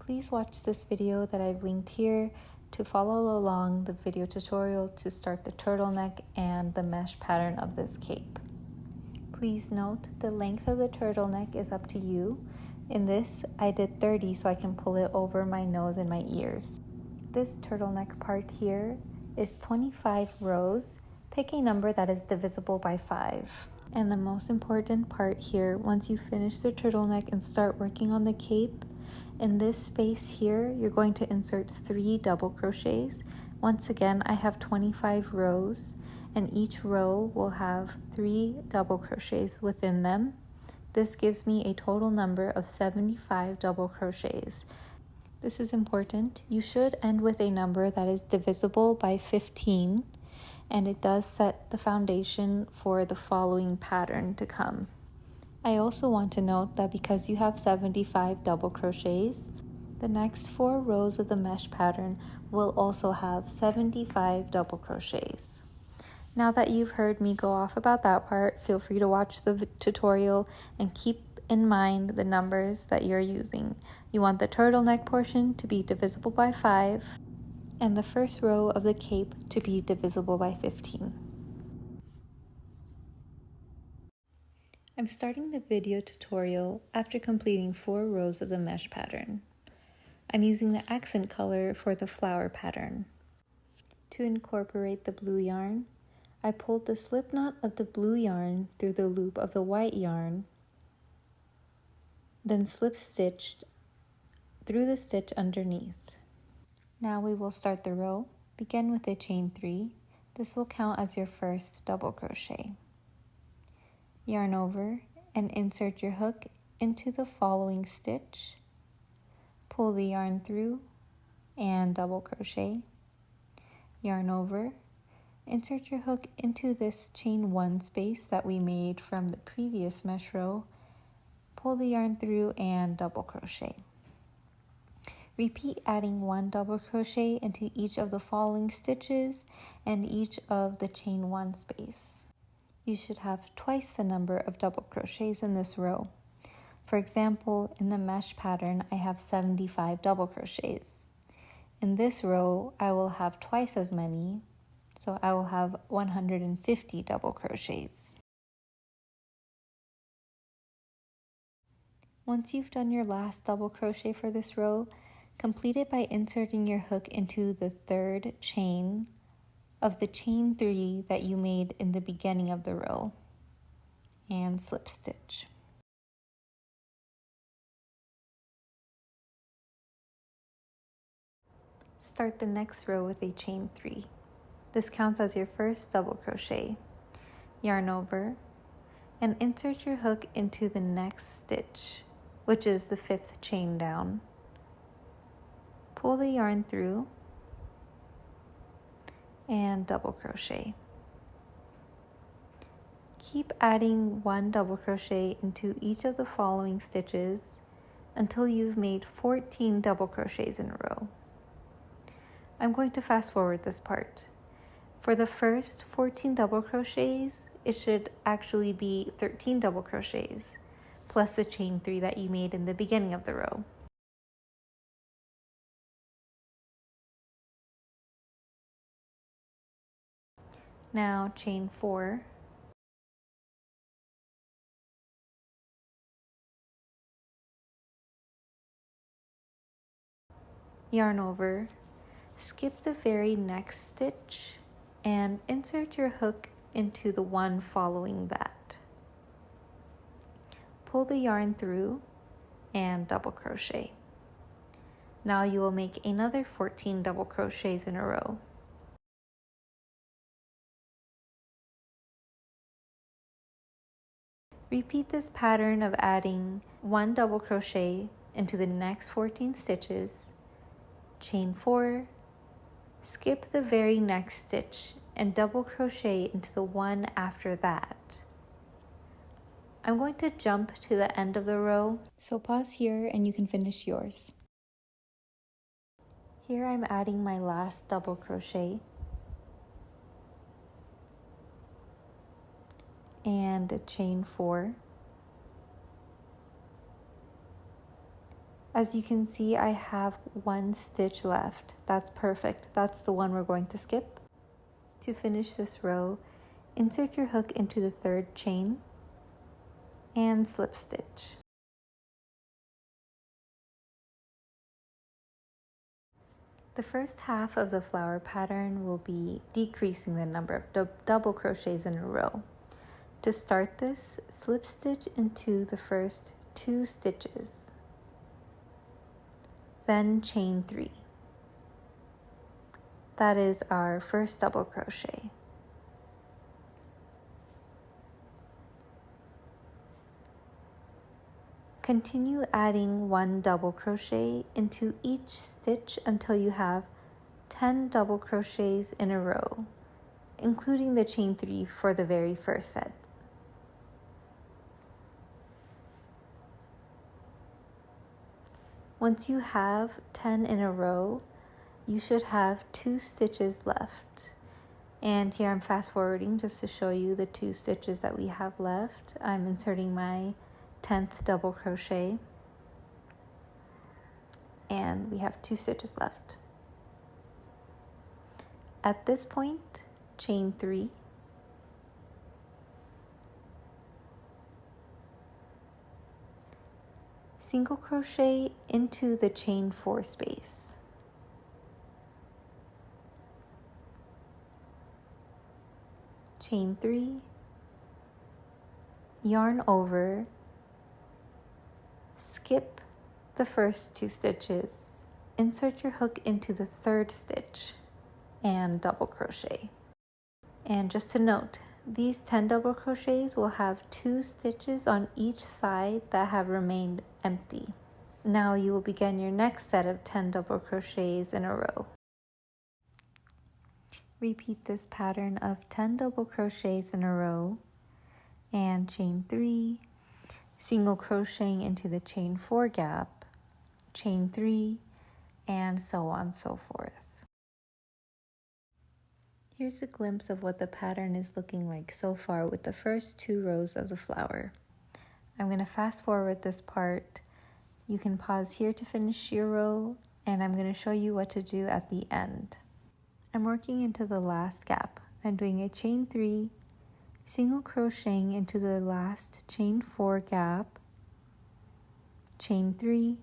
Please watch this video that I've linked here to follow along the video tutorial to start the turtleneck and the mesh pattern of this cape. Please note the length of the turtleneck is up to you. In this, I did 30 so I can pull it over my nose and my ears. This turtleneck part here is 25 rows. Pick a number that is divisible by 5. And the most important part here, once you finish the turtleneck and start working on the cape, in this space here, you're going to insert 3 double crochets. Once again, I have 25 rows, and each row will have 3 double crochets within them. This gives me a total number of 75 double crochets. This is important. You should end with a number that is divisible by 15, and it does set the foundation for the following pattern to come. I also want to note that because you have 75 double crochets, the next 4 rows of the mesh pattern will also have 75 double crochets. Now that you've heard me go off about that part, feel free to watch the tutorial and keep in mind the numbers that you're using. You want the turtleneck portion to be divisible by 5 and the first row of the cape to be divisible by 15. I'm starting the video tutorial after completing 4 rows of the mesh pattern. I'm using the accent color for the flower pattern. To incorporate the blue yarn, I pulled the slip knot of the blue yarn through the loop of the white yarn, then slip stitched through the stitch underneath. Now we will start the row. Begin with a chain 3. This will count as your first double crochet. Yarn over and insert your hook into the following stitch. Pull the yarn through and double crochet. Yarn over. Insert your hook into this chain 1 space that we made from the previous mesh row. Pull the yarn through and double crochet. Repeat adding 1 double crochet into each of the following stitches and each of the chain 1 space. You should have twice the number of double crochets in this row. For example, in the mesh pattern, I have 75 double crochets. In this row, I will have twice as many, so I will have 150 double crochets. Once you've done your last double crochet for this row, complete it by inserting your hook into the 3rd chain of the chain 3 that you made in the beginning of the row and slip stitch. Start the next row with a chain 3. This counts as your first double crochet. Yarn over and insert your hook into the next stitch, which is the 5th chain down. Pull the yarn through and double crochet. Keep adding 1 double crochet into each of the following stitches until you've made 14 double crochets in a row. I'm going to fast forward this part. For the first 14 double crochets, it should actually be 13 double crochets, plus the chain 3 that you made in the beginning of the row. Now chain 4. Yarn over, skip the very next stitch, and insert your hook into the one following that. Pull the yarn through and double crochet. Now you will make another 14 double crochets in a row. Repeat this pattern of adding 1 double crochet into the next 14 stitches, chain 4, skip the very next stitch and double crochet into the one after that. I'm going to jump to the end of the row, so pause here and you can finish yours. Here I'm adding my last double crochet and a chain 4, As you can see, I have one stitch left. That's perfect. That's the one we're going to skip. To finish this row, insert your hook into the third chain and slip stitch. The first half of the flower pattern will be decreasing the number of double crochets in a row. To start this, slip stitch into the first 2 stitches, then chain 3. That is our first double crochet. Continue adding 1 double crochet into each stitch until you have 10 double crochets in a row, including the chain 3 for the very first set. Once you have 10 in a row, you should have 2 stitches left. And here I'm fast forwarding just to show you the 2 stitches that we have left. I'm inserting my 10th double crochet, and we have 2 stitches left. At this point, chain 3, single crochet into the chain 4 space. Chain 3, yarn over, skip the first 2 stitches, insert your hook into the 3rd stitch, and double crochet. And just to note, these 10 double crochets will have 2 stitches on each side that have remained empty. Now you will begin your next set of 10 double crochets in a row. Repeat this pattern of 10 double crochets in a row and chain 3, single crocheting into the chain 4 gap, chain 3, and so on and so forth. Here's a glimpse of what the pattern is looking like so far with the first 2 rows of the flower. I'm going to fast forward this part. You can pause here to finish your row, and I'm going to show you what to do at the end. I'm working into the last gap. I'm doing a chain 3, single crocheting into the last chain 4 gap, chain 3,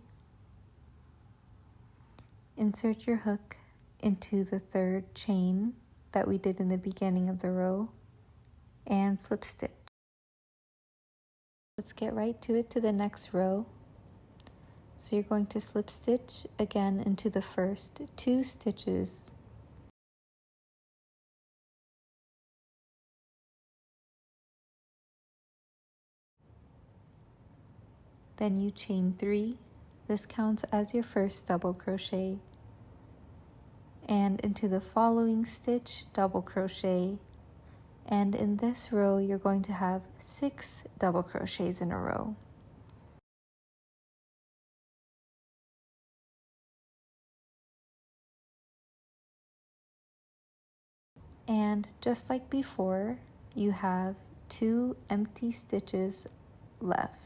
insert your hook into the 3rd chain that we did in the beginning of the row, and slip stitch. Let's get right to it to the next row. So you're going to slip stitch again into the first 2 stitches. Then you chain 3. This counts as your first double crochet. And into the following stitch, double crochet. And in this row, you're going to have 6 double crochets in a row. And just like before, you have 2 empty stitches left.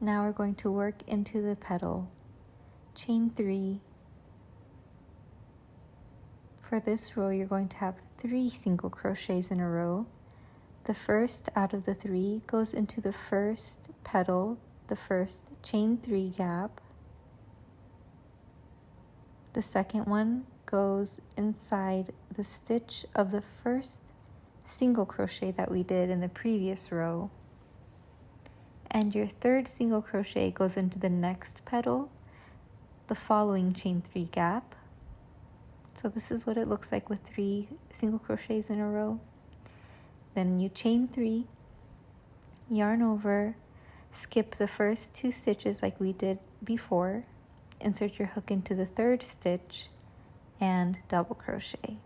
Now we're going to work into the petal. Chain 3. For this row, you're going to have 3 single crochets in a row. The first out of the 3 goes into the first petal, the first chain 3 gap. The second one goes inside the stitch of the first single crochet that we did in the previous row. And your 3rd single crochet goes into the next petal, the following chain 3 gap. So this is what it looks like with 3 single crochets in a row. Then you chain 3, yarn over, skip the first 2 stitches like we did before, insert your hook into the 3rd stitch, and double crochet.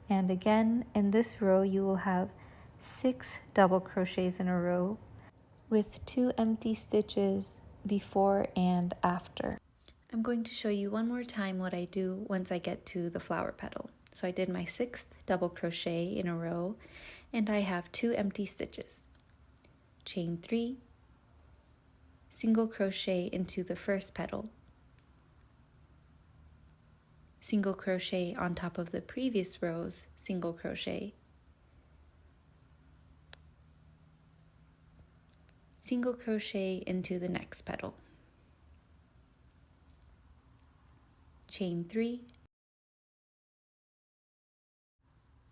And again, in this row, you will have 6 double crochets in a row with 2 empty stitches before and after. I'm going to show you one more time what I do once I get to the flower petal. So I did my 6th double crochet in a row, and I have 2 empty stitches. Chain 3, single crochet into the first petal, single crochet on top of the previous row's single crochet, single crochet into the next petal, chain 3,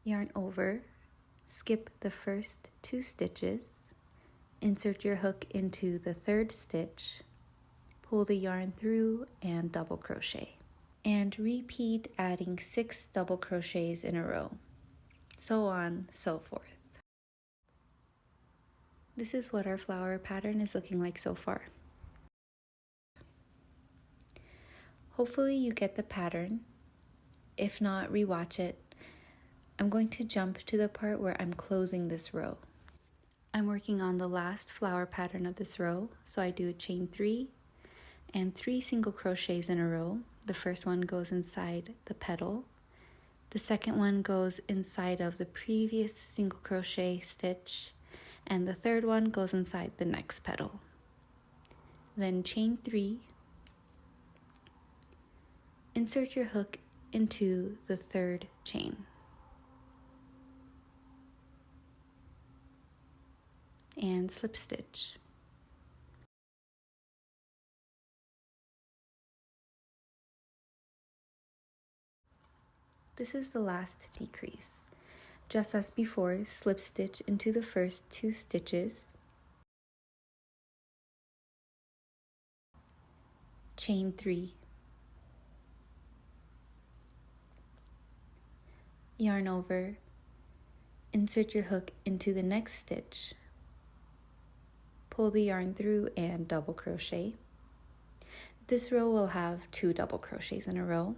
yarn over, skip the first 2 stitches, insert your hook into the 3rd stitch, pull the yarn through and double crochet. And repeat adding 6 double crochets in a row, so on, so forth. This is what our flower pattern is looking like so far. Hopefully you get the pattern. If not, rewatch it. I'm going to jump to the part where I'm closing this row. I'm working on the last flower pattern of this row, so I do a chain 3 and 3 single crochets in a row. The first one goes inside the petal. The second one goes inside of the previous single crochet stitch, and the third one goes inside the next petal. Then chain 3, insert your hook into the 3rd chain, and slip stitch. This is the last decrease. Just as before, slip stitch into the first 2 stitches, chain 3, yarn over, insert your hook into the next stitch, pull the yarn through and double crochet. This row will have 2 double crochets in a row.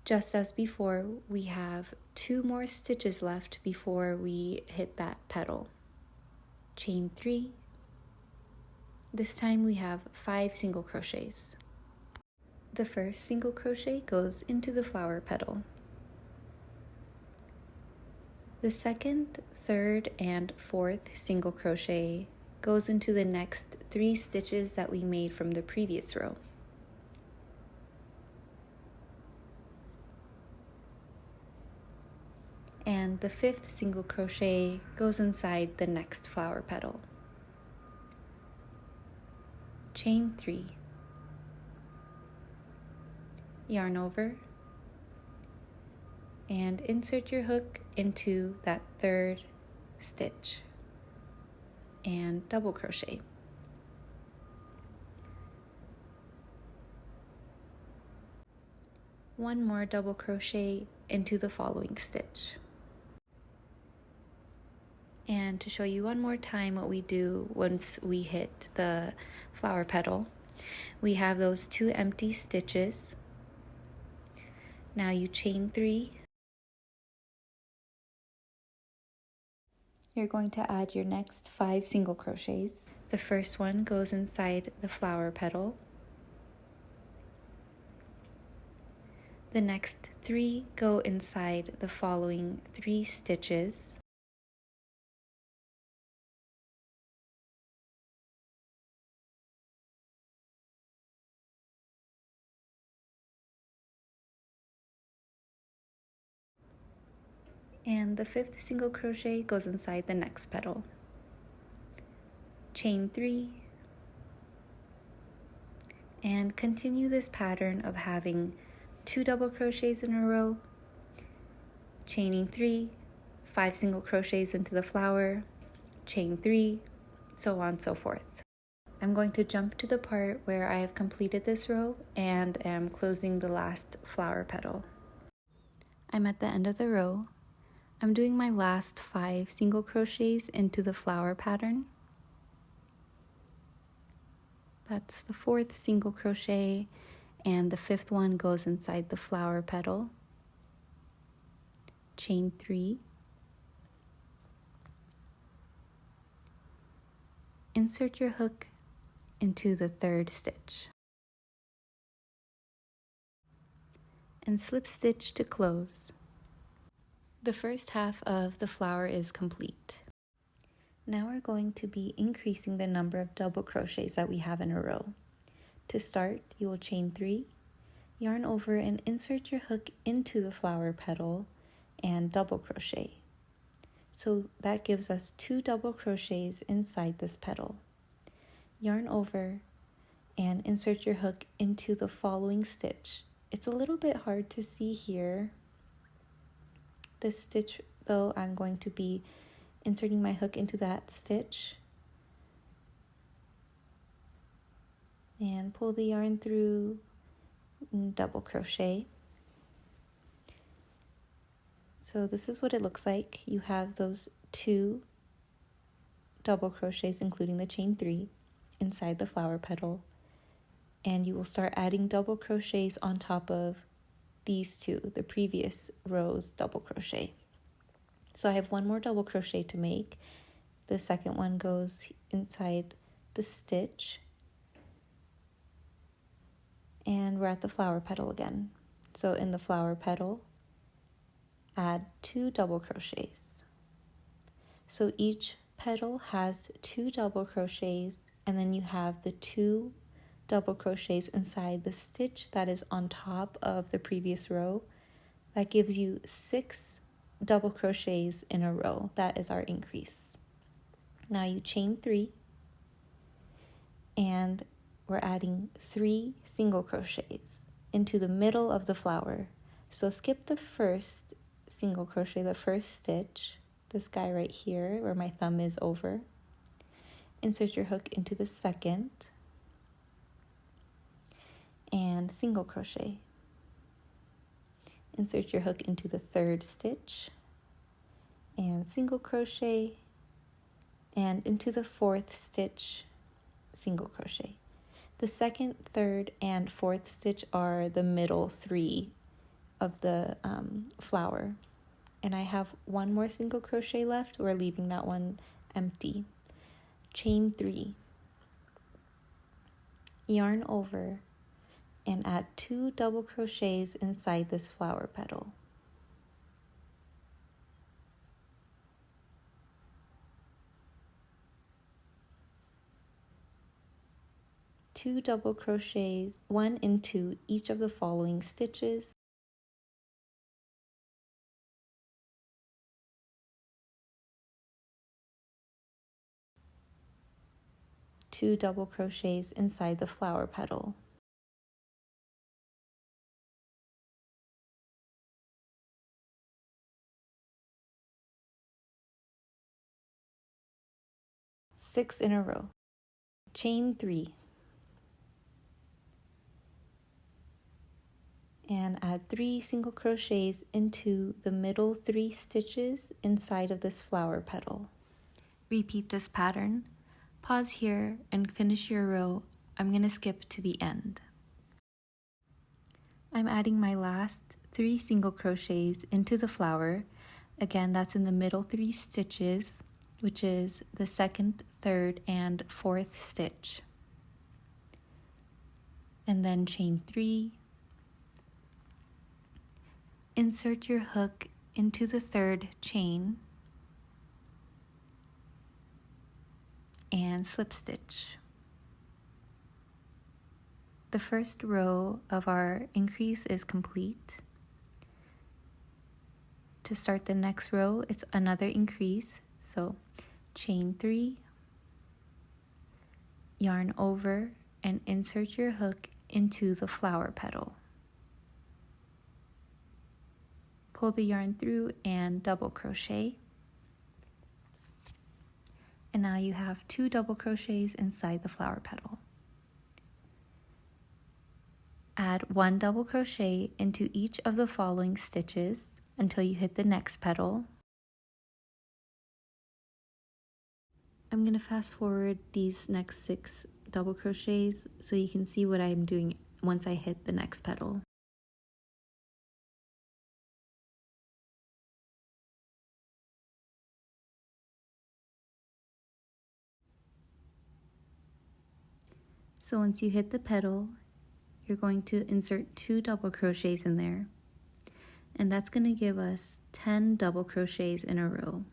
Just as before, we have 2 more stitches left before we hit that petal. Chain 3. This time we have 5 single crochets. The first single crochet goes into the flower petal. The second, third, and fourth single crochet goes into the next 3 stitches that we made from the previous row. And the 5th single crochet goes inside the next flower petal. Chain 3, yarn over, and insert your hook into that 3rd stitch and double crochet. One more double crochet into the following stitch. And to show you one more time what we do once we hit the flower petal, we have those 2 empty stitches. Now you chain 3. You're going to add your next 5 single crochets. The first one goes inside the flower petal. The next 3 go inside the following 3 stitches. And the 5th single crochet goes inside the next petal. Chain 3, and continue this pattern of having 2 double crochets in a row, chaining 3, 5 single crochets into the flower, chain 3, so on and so forth. I'm going to jump to the part where I have completed this row and am closing the last flower petal. I'm at the end of the row. I'm doing my last 5 single crochets into the flower pattern. That's the 4th single crochet, and the 5th one goes inside the flower petal. Chain 3. Insert your hook into the 3rd stitch. and slip stitch to close. The first half of the flower is complete. Now we're going to be increasing the number of double crochets that we have in a row. To start, you will chain 3, yarn over and insert your hook into the flower petal and double crochet. So that gives us 2 double crochets inside this petal. Yarn over and insert your hook into the following stitch. It's a little bit hard to see here. This stitch, though, I'm going to be inserting my hook into that stitch and pull the yarn through and double crochet. So this is what it looks like. You have those 2 double crochets, including the chain 3, inside the flower petal, and you will start adding double crochets on top of these 2, the previous row's double crochet. So I have 1 more double crochet to make. The second one goes inside the stitch, and we're at the flower petal again. So in the flower petal, add 2 double crochets. So each petal has 2 double crochets, and then you have the 2 double crochets inside the stitch that is on top of the previous row. That gives you 6 double crochets in a row. That is our increase. Now you chain 3, and we're adding 3 single crochets into the middle of the flower. So skip the first single crochet, the first stitch, this guy right here where my thumb is over. Insert your hook into the second and single crochet. Insert your hook into the third stitch and single crochet, and into the fourth stitch, single crochet. The second, third, and fourth stitch are the middle 3 of the flower, and I have 1 more single crochet left. We're leaving that one empty. Chain 3, yarn over, and add 2 double crochets inside this flower petal. Two double crochets, 1 into each of the following stitches. Two double crochets inside the flower petal. Six in a row. Chain 3. And add 3 single crochets into the middle 3 stitches inside of this flower petal. Repeat this pattern. Pause here and finish your row. I'm going to skip to the end. I'm adding my last 3 single crochets into the flower. Again, that's in the middle 3 stitches, which is the second, third, and fourth stitch. And then chain 3. Insert your hook into the third chain and slip stitch. The first row of our increase is complete. To start the next row, it's another increase. So chain 3, yarn over, and insert your hook into the flower petal. Pull the yarn through and double crochet. And now you have 2 double crochets inside the flower petal. Add 1 double crochet into each of the following stitches until you hit the next petal. I'm going to fast forward these next 6 double crochets so you can see what I'm doing once I hit the next petal. So once you hit the petal, you're going to insert 2 double crochets in there and that's going to give us 10 double crochets in a row.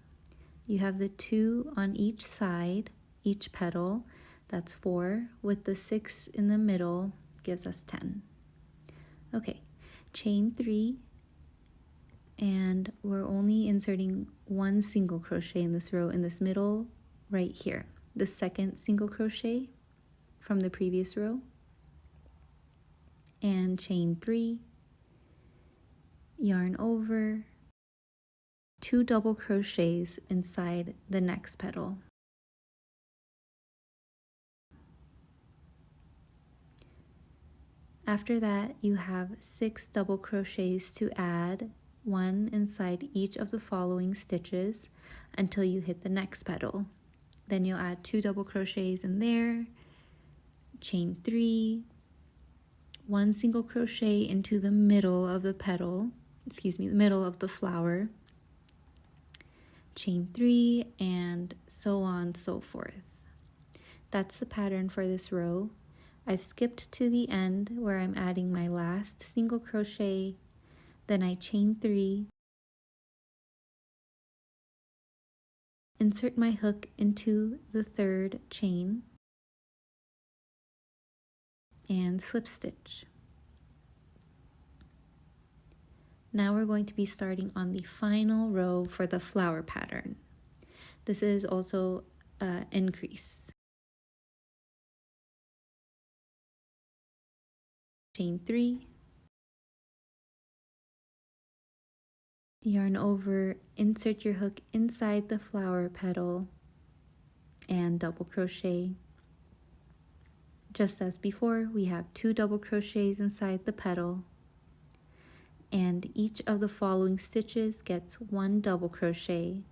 You have the 2 on each side, each petal, that's 4, with the 6 in the middle gives us 10. Okay, chain 3, and we're only inserting 1 single crochet in this row in this middle right here, the second single crochet from the previous row, and chain 3, yarn over, 2 double crochets inside the next petal. After that, you have 6 double crochets to add, 1 inside each of the following stitches until you hit the next petal. Then you'll add 2 double crochets in there, chain 3, 1 single crochet into the middle of the petal, the middle of the flower, chain 3, and so on, so forth. That's the pattern for this row. I've skipped to the end where I'm adding my last single crochet, then I chain 3, insert my hook into the third chain, and slip stitch. Now we're going to be starting on the final row for the flower pattern. This is also increase. Chain 3, yarn over, insert your hook inside the flower petal, and double crochet. Just as before, we have 2 double crochets inside the petal, and each of the following stitches gets 1 double crochet,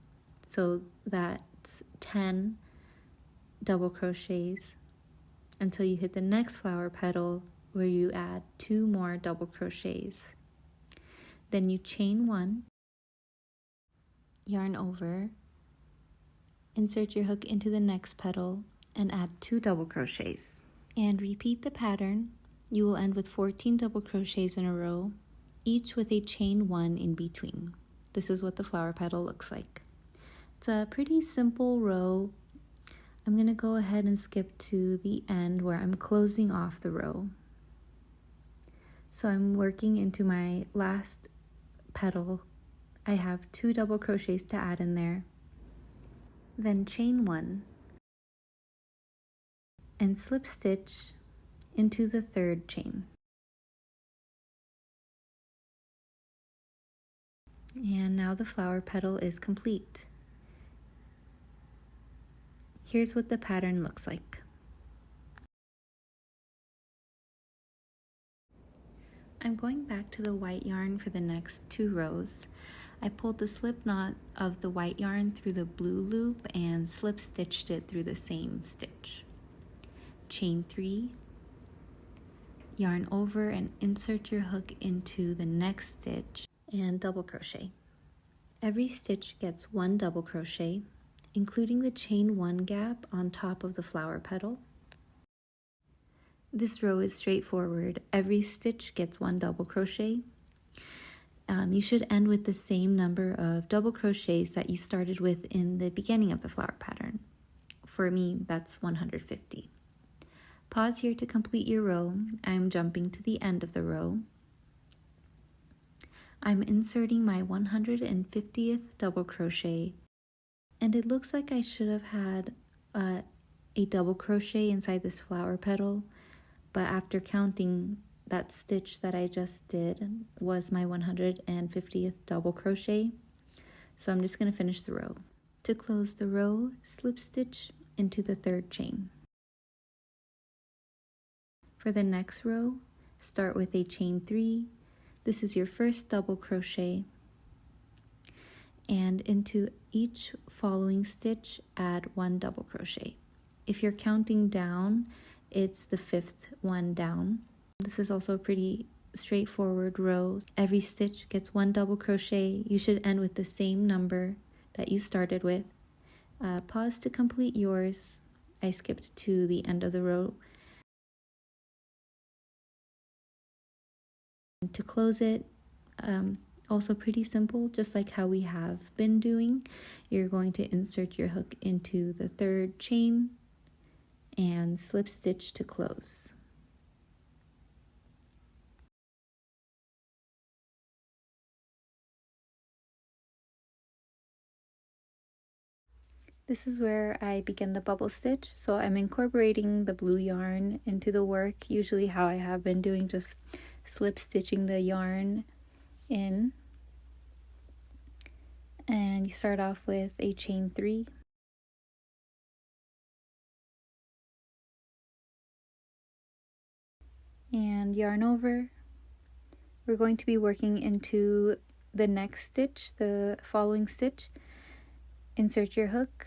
so that's 10 double crochets until you hit the next flower petal where you add 2 more double crochets. Then you chain 1, yarn over, insert your hook into the next petal, and add 2 double crochets. And repeat the pattern. You will end with 14 double crochets in a row, each with a chain 1 in between. This is what the flower petal looks like. It's a pretty simple row. I'm going to go ahead and skip to the end where I'm closing off the row. So I'm working into my last petal. I have 2 double crochets to add in there. Then chain 1 and slip stitch into the third chain. And now the flower petal is complete. Here's what the pattern looks like. I'm going back to the white yarn for the next 2 rows. I pulled the slip knot of the white yarn through the blue loop and slip stitched it through the same stitch. Chain 3, yarn over and insert your hook into the next stitch and double crochet. Every stitch gets 1 double crochet, including the chain 1 gap on top of the flower petal. This row is straightforward. Every stitch gets 1 double crochet. You should end with the same number of double crochets that you started with in the beginning of the flower pattern. For me, that's 150. Pause here to complete your row. I'm jumping to the end of the row. I'm inserting my 150th double crochet, and it looks like I should have had a double crochet inside this flower petal, but after counting, that stitch that I just did was my 150th double crochet, so I'm just going to finish the row. To close the row, slip stitch into the third chain. For the next row, start with a chain 3. This is your first double crochet, and into each following stitch add 1 double crochet. If you're counting down, it's the 5th one down. This is also a pretty straightforward row. Every stitch gets 1 double crochet. You should end with the same number that you started with. Pause to complete yours. I skipped to the end of the row. To close it, Also pretty simple, just like how we have been doing. You're going to insert your hook into the third chain and slip stitch to close. This is where I begin the bubble stitch. So I'm incorporating the blue yarn into the work, usually how I have been doing, just slip stitching the yarn in. And you start off with a chain 3. And yarn over. We're going to be working into the next stitch, the following stitch. Insert your hook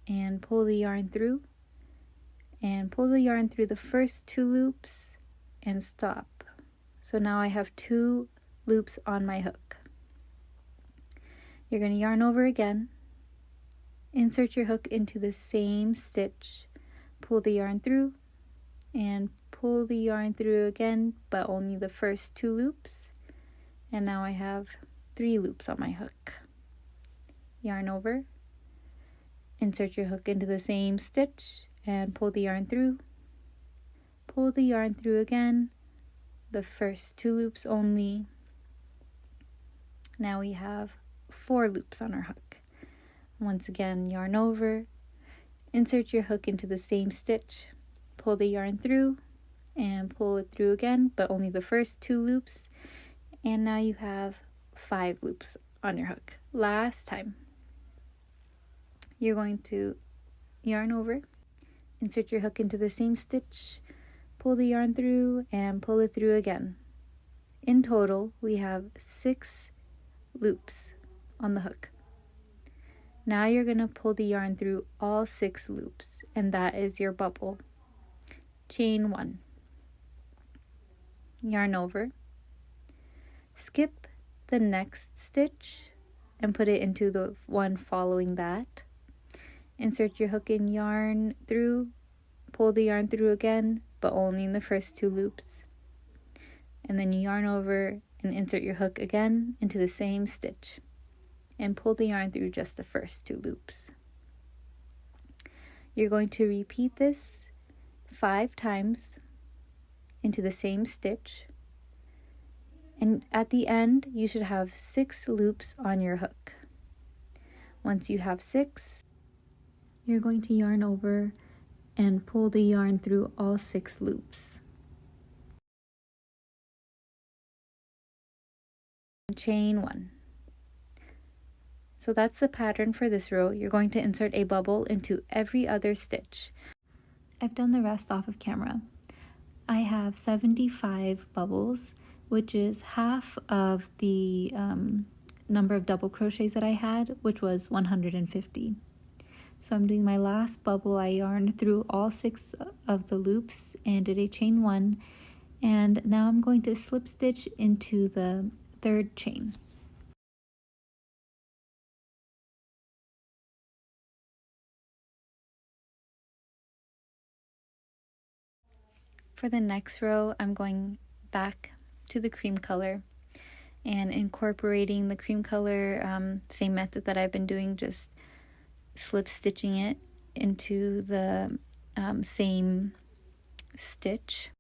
and pull the yarn through, and pull the yarn through the first 2 loops and stop. So now I have 2 loops on my hook. You're going to yarn over again, insert your hook into the same stitch, pull the yarn through, and pull the yarn through again, but only the first 2 loops. And now I have 3 loops on my hook. Yarn over, insert your hook into the same stitch and pull the yarn through. Pull the yarn through again, the first 2 loops only. Now we have 4 loops on our hook. Once again, yarn over, insert your hook into the same stitch, pull the yarn through and pull it through again, but only the first 2 loops. And now you have 5 loops on your hook. Last time. You're going to yarn over, insert your hook into the same stitch, pull the yarn through and pull it through again. In total, we have 6 loops on the hook. Now you're going to pull the yarn through all 6 loops, and that is your bubble. Chain 1. Yarn over, skip the next stitch and put it into the one following that. Insert your hook and yarn through, pull the yarn through again, but only in the first 2 loops. And then you yarn over and insert your hook again into the same stitch and pull the yarn through just the first 2 loops. You're going to repeat this 5 times into the same stitch, and at the end you should have 6 loops on your hook. Once you have 6, you're going to yarn over and pull the yarn through all 6 loops. Chain 1. So that's the pattern for this row. You're going to insert a bubble into every other stitch. I've done the rest off of camera. I have 75 bubbles, which is half of the number of double crochets that I had, which was 150. So I'm doing my last bubble. I yarned through all 6 of the loops and did a chain 1, and now I'm going to slip stitch into the 3rd chain. For the next row, I'm going back to the cream color and incorporating the cream color, same method that I've been doing, just slip stitching it into the same stitch.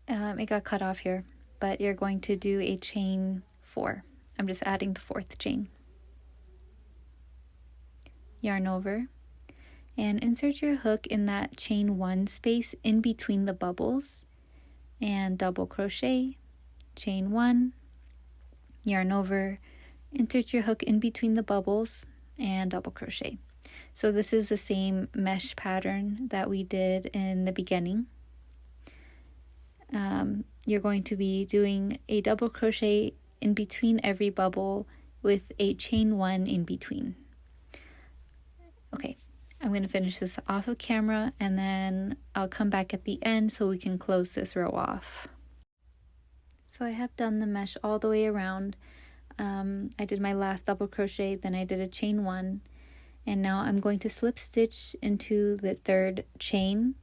It got cut off here, but you're going to do a chain 4. I'm just adding the 4th chain. Yarn over and insert your hook in that chain 1 space in between the bubbles and double crochet, chain 1, yarn over, insert your hook in between the bubbles and double crochet. So this is the same mesh pattern that we did in the beginning. You're going to be doing a double crochet in between every bubble with a chain 1 in between. Okay, I'm going to finish this off of camera and then I'll come back at the end so we can close this row off. So I have done the mesh all the way around. I did my last double crochet, then I did a chain 1, and now I'm going to slip stitch into the 3rd chain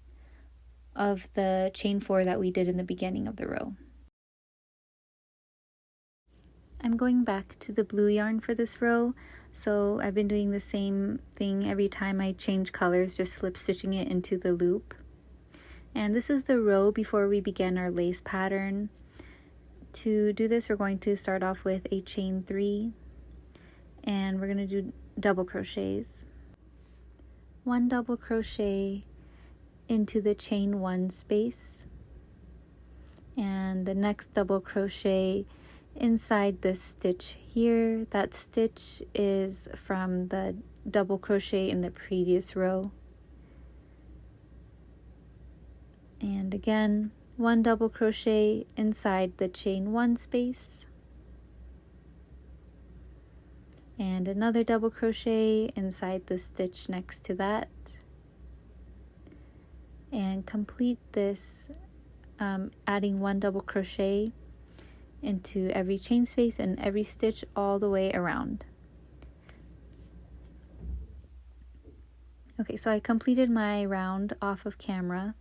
of the chain 4 that we did in the beginning of the row. I'm going back to the blue yarn for this row, so I've been doing the same thing every time I change colors, just slip stitching it into the loop. And this is the row before we begin our lace pattern. To do this, we're going to start off with a chain 3, and we're going to do double crochets. 1 double crochet into the chain 1 space, and the next double crochet inside this stitch here. That stitch is from the double crochet in the previous row. And again, 1 double crochet inside the chain 1 space, and another double crochet inside the stitch next to that, and complete this adding 1 double crochet into every chain space and every stitch all the way around. Okay, so I completed my round off of camera.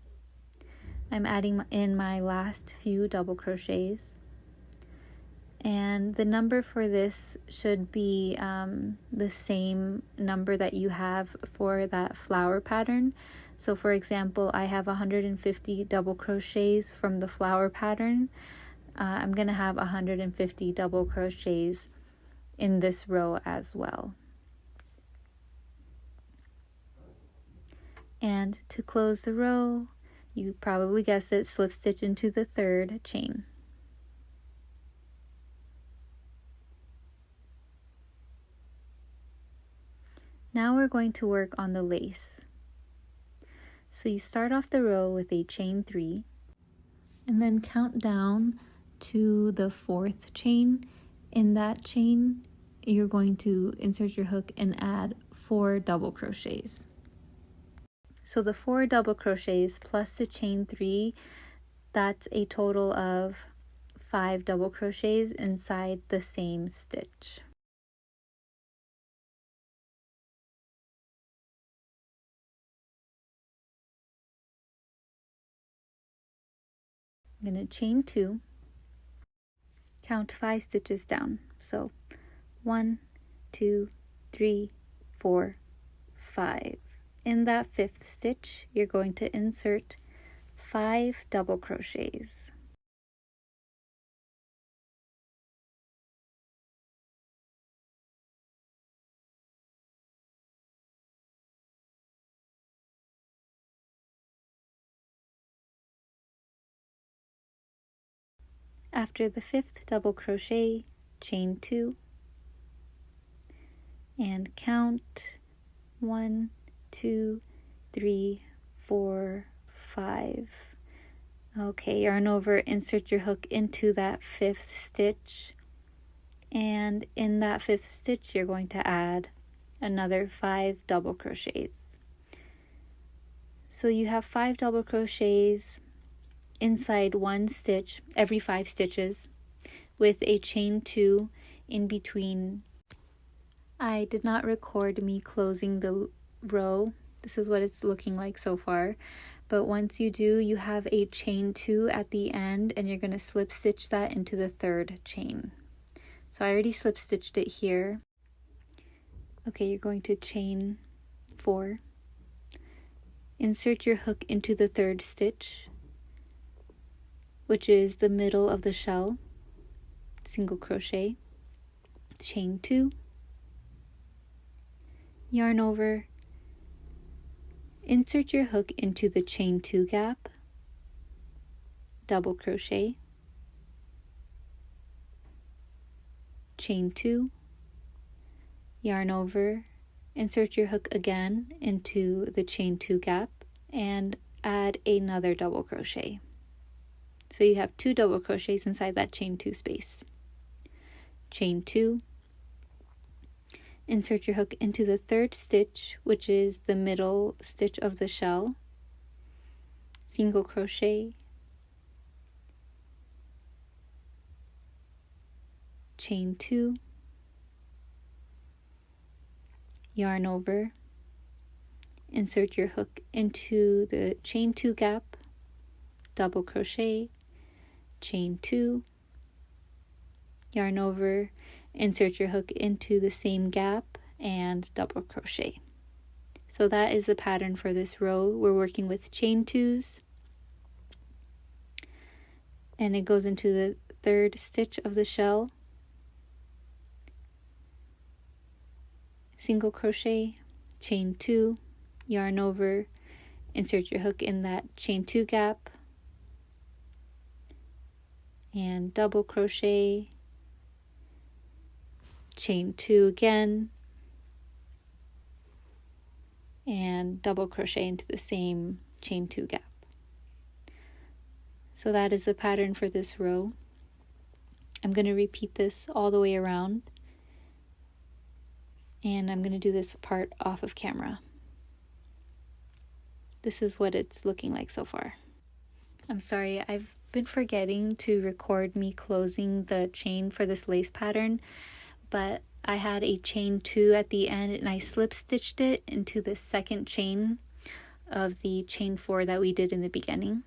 I'm adding in my last few double crochets, and the number for this should be the same number that you have for that flower pattern. So for example, I have 150 double crochets from the flower pattern. I'm going to have 150 double crochets in this row as well. And to close the row, you probably guessed it, slip stitch into the 3rd chain. Now we're going to work on the lace. So you start off the row with a chain 3, and then count down to the 4th chain. In that chain, you're going to insert your hook and add 4 double crochets. So the 4 double crochets plus the chain 3, that's a total of 5 double crochets inside the same stitch. I'm going to chain 2, count 5 stitches down. So 1, 2, 3, 4, 5. In that 5th stitch, you're going to insert 5 double crochets. After the 5th double crochet, chain 2, and count 1, 2, 3, 4, 5. Okay, yarn over, insert your hook into that 5th stitch, and in that 5th stitch you're going to add another 5 double crochets. So you have 5 double crochets inside 1 stitch every 5 stitches with a chain 2 in between. I did not record me closing the row. This is what it's looking like so far, but once you do, you have a chain 2 at the end, and you're going to slip stitch that into the 3rd chain. So I already slip stitched it here. Okay, you're going to chain 4, insert your hook into the 3rd stitch, which is the middle of the shell, single crochet, chain 2, yarn over, insert your hook into the chain 2 gap, double crochet, chain 2, yarn over, insert your hook again into the chain 2 gap, and add another double crochet. So you have 2 double crochets inside that chain 2 space. Chain 2, insert your hook into the 3rd stitch, which is the middle stitch of the shell, single crochet, chain 2, yarn over, insert your hook into the chain 2 gap, double crochet, chain 2, yarn over, insert your hook into the same gap, and double crochet. So that is the pattern for this row. We're working with chain 2s, and it goes into the 3rd stitch of the shell, single crochet, chain 2, yarn over, insert your hook in that chain 2 gap, and double crochet, chain 2 again, and double crochet into the same chain 2 gap. So that is the pattern for this row. I'm going to repeat this all the way around, and I'm going to do this part off of camera. This is what it's looking like so far. I'm sorry, I've been forgetting to record me closing the chain for this lace pattern, but I had a chain 2 at the end and I slip stitched it into the 2nd chain of the chain 4 that we did in the beginning.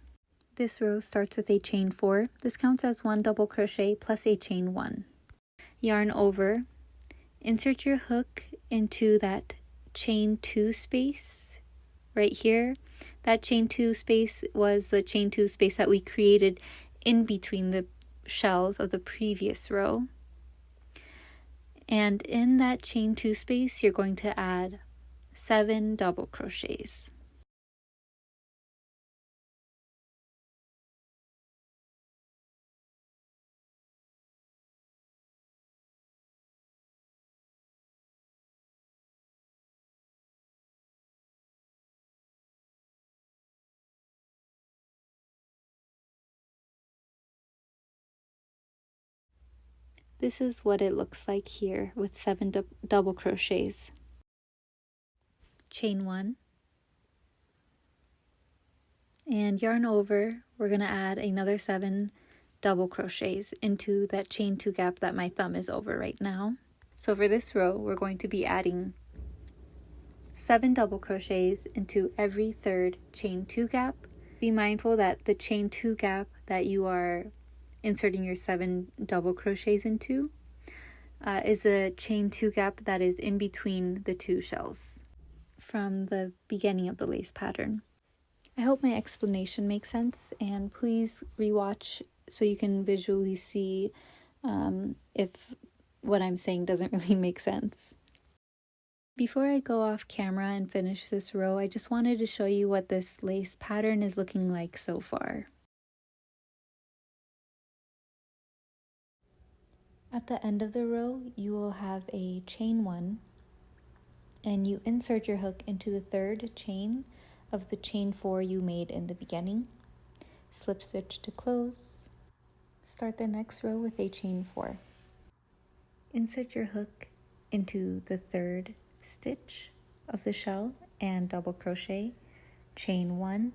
This row starts with a chain 4. This counts as 1 double crochet plus a chain 1. Yarn over, insert your hook into that chain 2 space right here. That chain 2 space was the chain 2 space that we created in between the shells of the previous row. And in that chain 2 space, you're going to add 7 double crochets. This is what it looks like here with 7 double crochets. Chain 1, and yarn over. We're going to add another 7 double crochets into that chain 2 gap that my thumb is over right now. So for this row, we're going to be adding 7 double crochets into every 3rd chain 2 gap. Be mindful that the chain 2 gap that you are inserting your 7 double crochets into is a chain 2 gap that is in between the 2 shells from the beginning of the lace pattern. I hope my explanation makes sense, and please rewatch so you can visually see if what I'm saying doesn't really make sense. Before I go off camera and finish this row, I just wanted to show you what this lace pattern is looking like so far. At the end of the row, you will have a chain 1, and you insert your hook into the 3rd chain of the chain 4 you made in the beginning. Slip stitch to close. Start the next row with a chain 4. Insert your hook into the 3rd stitch of the shell and double crochet, chain 1.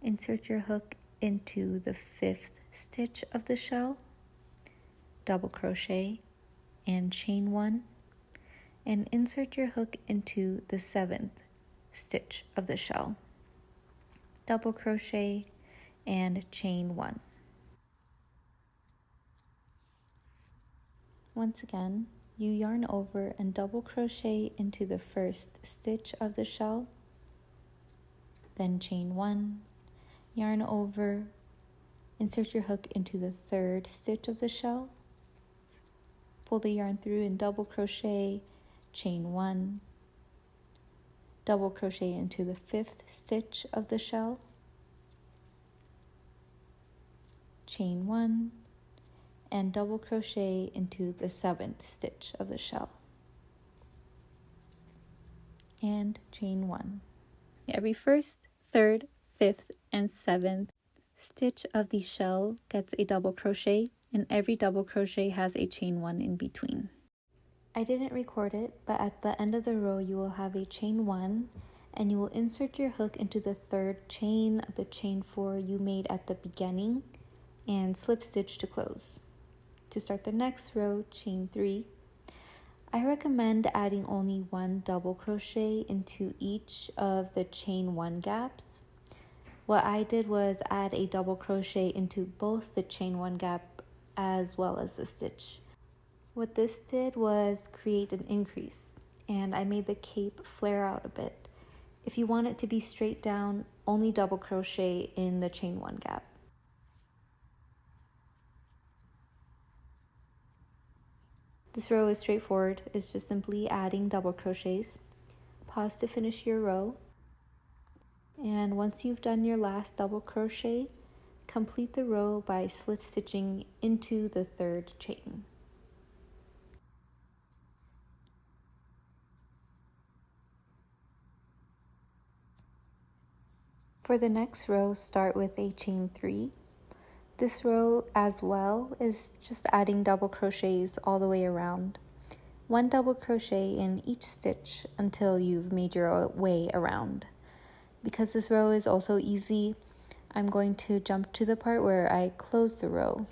Insert your hook into the 5th stitch of the shell, double crochet, and chain 1, and insert your hook into the 7th stitch of the shell, double crochet, and chain 1. Once again, you yarn over and double crochet into the 1st stitch of the shell, then chain 1, yarn over, insert your hook into the 3rd stitch of the shell, pull the yarn through and double crochet, chain 1, double crochet into the 5th stitch of the shell, chain 1, and double crochet into the 7th stitch of the shell, and chain 1. Every 1st, 3rd, 5th, and 7th stitch of the shell gets a double crochet, and every double crochet has a chain 1 in between. I didn't record it, but at the end of the row you will have a chain 1, and you will insert your hook into the 3rd chain of the chain 4 you made at the beginning and slip stitch to close. To start the next row, chain 3. I recommend adding only 1 double crochet into each of the chain 1 gaps. What I did was add a double crochet into both the chain 1 gap as well as the stitch. What this did was create an increase, and I made the cape flare out a bit. If you want it to be straight down, only double crochet in the chain 1 gap. This row is straightforward. It's just simply adding double crochets. Pause to finish your row. And once you've done your last double crochet, complete the row by slip stitching into the 3rd chain. For the next row, start with a chain 3. This row as well is just adding double crochets all the way around. 1 double crochet in each stitch until you've made your way around. Because this row is also easy, I'm going to jump to the part where I close the row.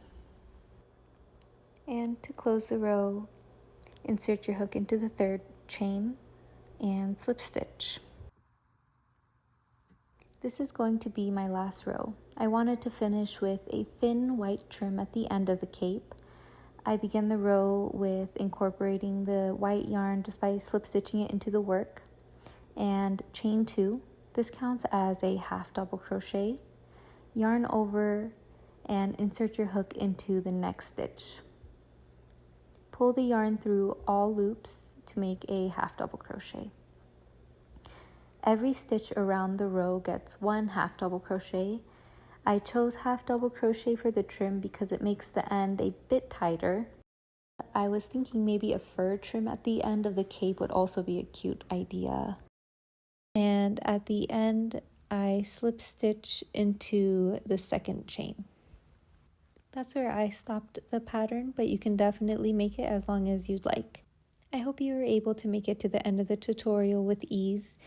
And to close the row, insert your hook into the 3rd chain and slip stitch. This is going to be my last row. I wanted to finish with a thin white trim at the end of the cape. I began the row with incorporating the white yarn just by slip stitching it into the work, and chain 2. This counts as a half double crochet. Yarn over and insert your hook into the next stitch. Pull the yarn through all loops to make a half double crochet. Every stitch around the row gets 1 half double crochet. I chose half double crochet for the trim because it makes the end a bit tighter. I was thinking maybe a fur trim at the end of the cape would also be a cute idea. And at the end, I slip stitch into the 2nd chain. That's where I stopped the pattern, but you can definitely make it as long as you'd like. I hope you were able to make it to the end of the tutorial with ease,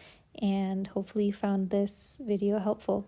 and hopefully you found this video helpful.